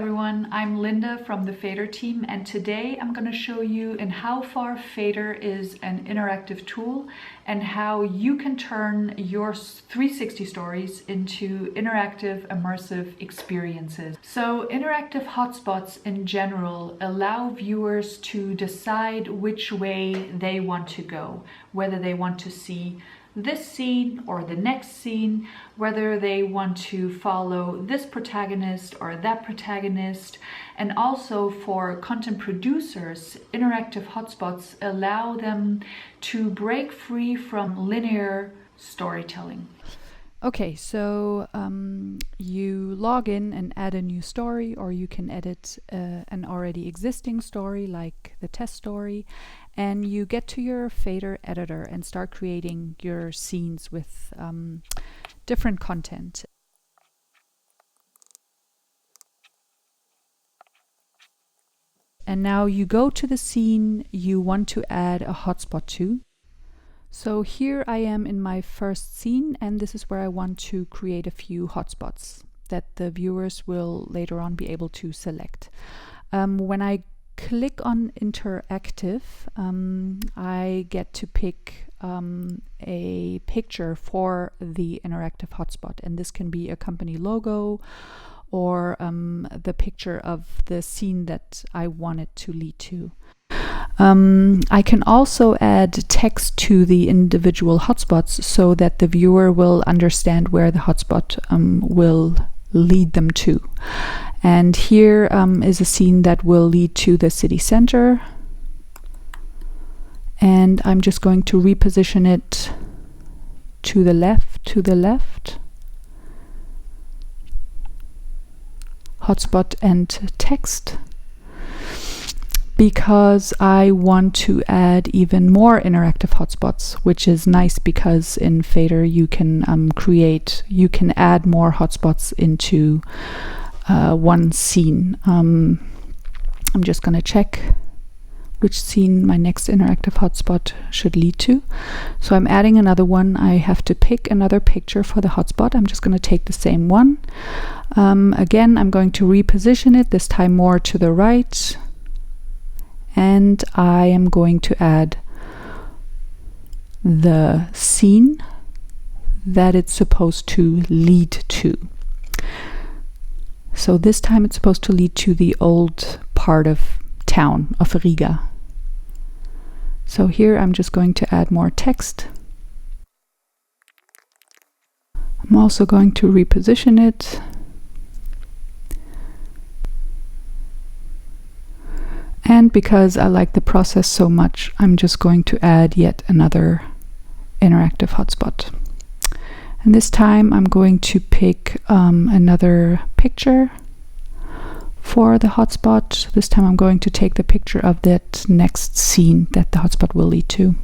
everyone, I'm Linda from the Fader team, and today I'm going to show you in how far Fader is an interactive tool and how you can turn your 360 stories into interactive immersive experiences. So interactive hotspots in general allow viewers to decide which way they want to go, whether they want to see this scene or the next scene, whether they want to follow this protagonist or that protagonist. And also for content producers, interactive hotspots allow them to break free from linear storytelling. Okay, so you log in and add a new story, or you can edit an already existing story like the test story, and you get to your Fader editor and start creating your scenes with different content. And now you go to the scene you want to add a hotspot to. So here I am in my first scene, and this is where I want to create a few hotspots that the viewers will later on be able to select. When I click on interactive, I get to pick a picture for the interactive hotspot, and this can be a company logo or the picture of the scene that I want it to lead to. I can also add text to the individual hotspots so that the viewer will understand where the hotspot will lead them to. And here is a scene that will lead to the city center. And I'm just going to reposition it to the left. Hotspot and text, because I want to add even more interactive hotspots, which is nice because in Fader you can add more hotspots into one scene. I'm just going to check which scene my next interactive hotspot should lead to. So I'm adding another one. I have to pick another picture for the hotspot. I'm just going to take the same one. Again, I'm going to reposition it, this time more to the right. And I am going to add the scene that it's supposed to lead to. So this time it's supposed to lead to the old part of town of Riga. So here I'm just going to add more text. I'm also going to reposition it. And because I like the process so much, I'm just going to add yet another interactive hotspot. And this time I'm going to pick another picture for the hotspot. This time I'm going to take the picture of that next scene that the hotspot will lead to.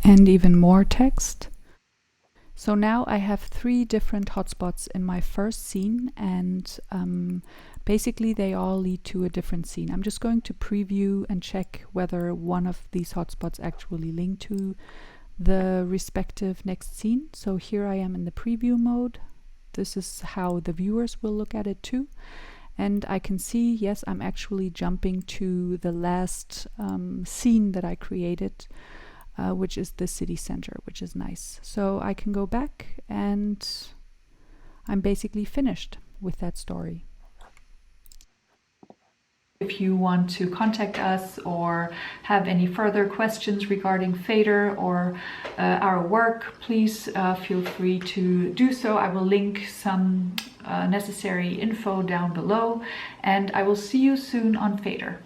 And even more text. So now I have 3 different hotspots in my first scene, and basically they all lead to a different scene. I'm just going to preview and check whether one of these hotspots actually link to the respective next scene. So here I am in the preview mode. This is how the viewers will look at it too. And I can see, yes, I'm actually jumping to the last scene that I created, which is the city center, which is nice. So I can go back and I'm basically finished with that story. If you want to contact us or have any further questions regarding Fader or our work, please feel free to do so. I will link some necessary info down below, and I will see you soon on Fader.